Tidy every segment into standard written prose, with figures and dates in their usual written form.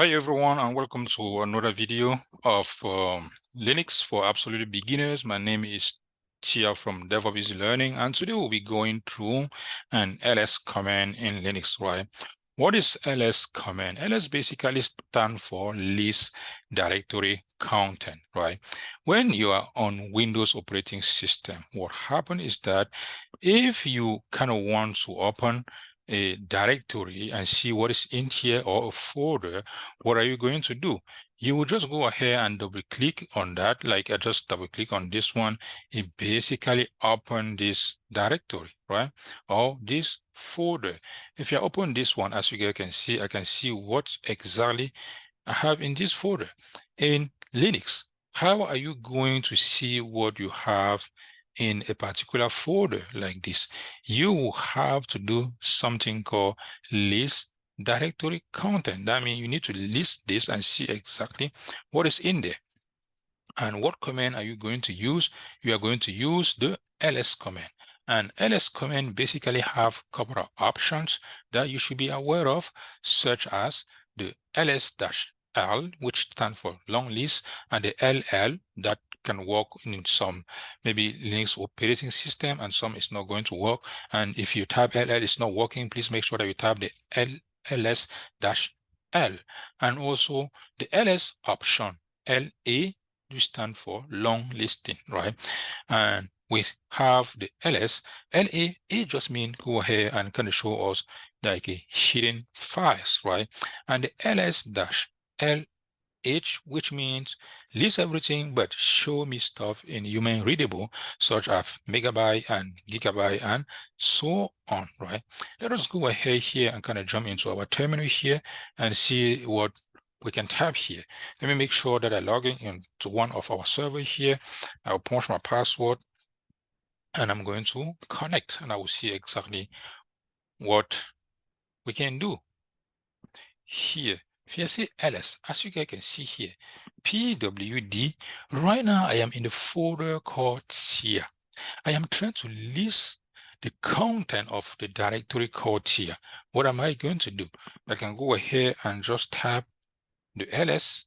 Hi everyone, and welcome to another video of Linux for absolute beginners. My name is Tia from DevOps Easy Learning, and today we'll be going through an ls command in Linux, right? What is ls command? Ls basically stands for list directory content, right? When you are on Windows operating system, what happens is that if you kind of want to open a directory and see what is in here, or a folder, what are you going to do? You will just go ahead and double click on that. Like I just double click on this one. It basically open this directory, right? Or this folder. If you open this one, as you guys can see, I can see what exactly I have in this folder. In Linux, how are you going to see what you have in a particular folder like this? You will have to do something called list directory content. That means you need to list this and see exactly what is in there. And what command are you going to use? You are going to use the ls command. And ls command basically have a couple of options that you should be aware of, such as the ls-l, which stands for long list, and the ll that can work in some maybe Linux operating system, and some is not going to work. And if you type ll, it's not working, please make sure that you type the ls-l. And also the ls option, la, stand for long listing, right? And we have the ls. It just means go ahead and kind of show us like a hidden files, right? And the ls-lh, which means list everything but show me stuff in human readable, such as megabyte and gigabyte and so on, right? Let us go ahead here and kind of jump into our terminal here and see what we can type here. Let me make sure that I log in into one of our servers here. I'll punch my password and I'm going to connect, and I will see exactly what we can do here. If you see ls, as you guys can see here, pwd, right now I am in the folder called tia. I am trying to list the content of the directory called tia. What am I going to do? I can go ahead and just type the ls,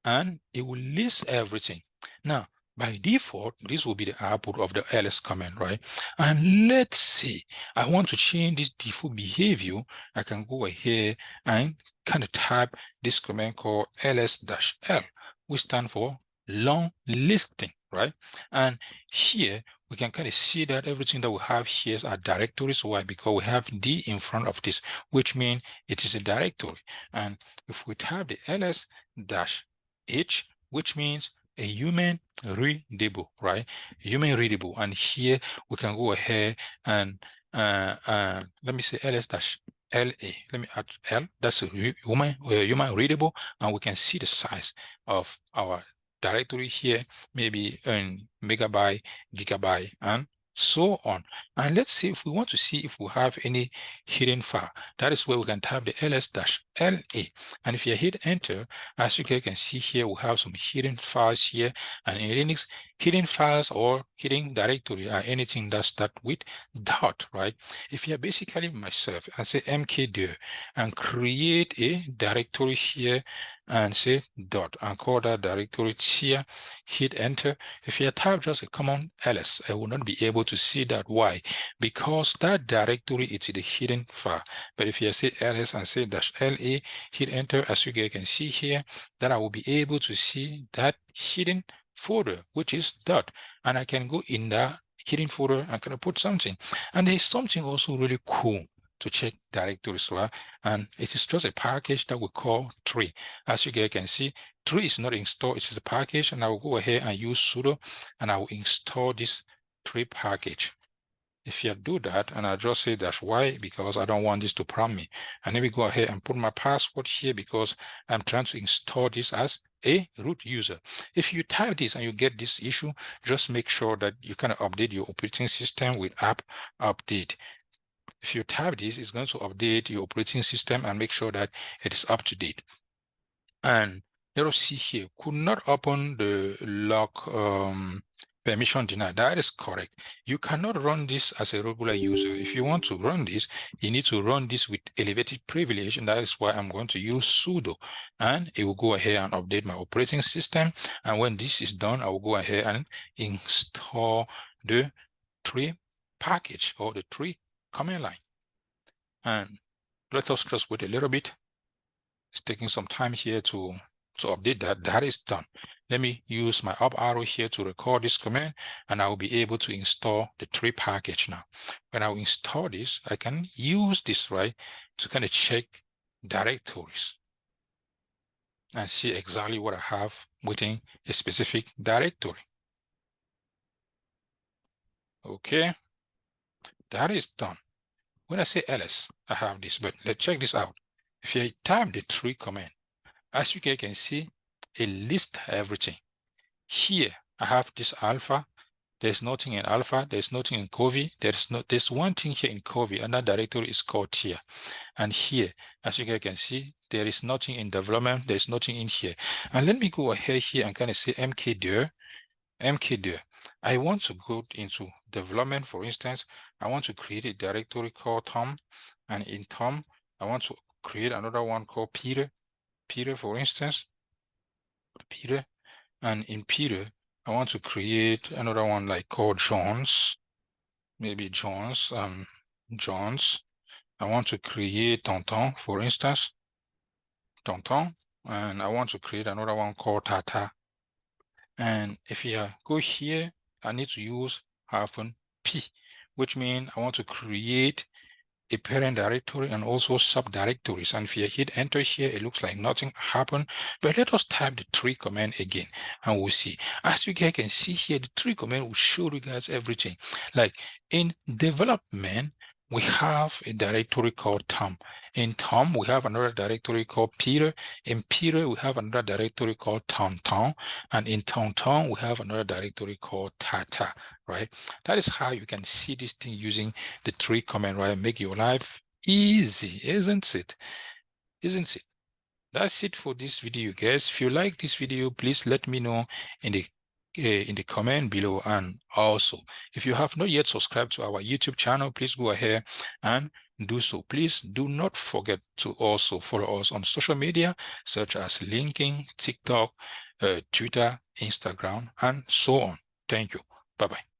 and it will list everything. Now, by default, this will be the output of the ls command, right? And let's see, I want to change this default behavior. I can go ahead and kind of type this command called ls-l, which stands for long listing, right? And here we can kind of see that everything that we have here are directories. Why? Because we have D in front of this, which means it is a directory. And if we type the ls-h, which means a human readable, right? Human readable. And here we can go ahead and let me say ls-la. Let me add l. That's a human readable, and we can see the size of our directory here, maybe in megabyte, gigabyte, and so on. And let's see if we want to see if we have any hidden file. That is where we can type the ls-la. And if you hit enter, as you can see here, we have some hidden files here. And in Linux, hidden files or hidden directory are anything that start with dot, right? If you're basically myself and say mkdir and create a directory here and say dot and call that directory here, hit enter. If you type just a common ls, I will not be able to see that. Why? Because that directory is the hidden file. But if you say ls and say -la, hit enter, as you can see here, then I will be able to see that hidden folder, which is dot, and I can go in that hidden folder and kind of put something. And there's something also really cool to check directories, right? And it is just a package that we call tree. As you guys can see, tree is not installed, it is a package, and I will go ahead and use sudo, and I will install this tree package. If you do that, and I just say -y because I don't want this to prompt me. And let me go ahead and put my password here because I'm trying to install this as a root user. If you type this and you get this issue, just make sure that you kind of update your operating system with app update. If you type this, it's going to update your operating system and make sure that it is up to date. And let us see here, could not open the log Permission denied. That is correct. You cannot run this as a regular user. If you want to run this, you need to run this with elevated privilege, and that is why I'm going to use sudo, and it will go ahead and update my operating system. And when this is done, I will go ahead and install the tree package or the tree command line. And let us just wait a little bit. It's taking some time here to update that. That is done. Let me use my up arrow here to record this command, and I will be able to install the tree package now. When I will install this, I can use this, right, to kind of check directories and see exactly what I have within a specific directory. Okay, that is done. When I say ls, I have this, but let's check this out. If I type the tree command, as you can see, it lists everything. Here, I have this alpha. There's nothing in alpha. There's nothing in Covey. There's one thing here in Covey, and that directory is called tier. And here, as you can see, there is nothing in development. There's nothing in here. And let me go ahead here and kind of say mkdir. I want to go into development, for instance. I want to create a directory called Tom, and in Tom, I want to create another one called Peter, for instance, Peter, and in Peter, I want to create another one like called Jones, maybe Jones, Jones. I want to create Tonton, for instance, Tonton, and I want to create another one called Tata. And if you go here, I need to use -p, which means I want to create a parent directory and also subdirectories. And if you hit enter here, it looks like nothing happened. But let us type the tree command again, and we'll see. As you guys can see here, the tree command will show you guys everything. Like in development, we have a directory called Tom. In Tom, we have another directory called Peter. In Peter, we have another directory called Tonton. And in Tonton, we have another directory called Tata, right? That is how you can see this thing using the tree command, right? Make your life easy, isn't it? Isn't it? That's it for this video, guys. If you like this video, please let me know in the comment below. And also, if you have not yet subscribed to our YouTube channel, please go ahead and do so. Please do not forget to also follow us on social media such as LinkedIn, TikTok, Twitter, Instagram, and so on. Thank you. Bye-bye.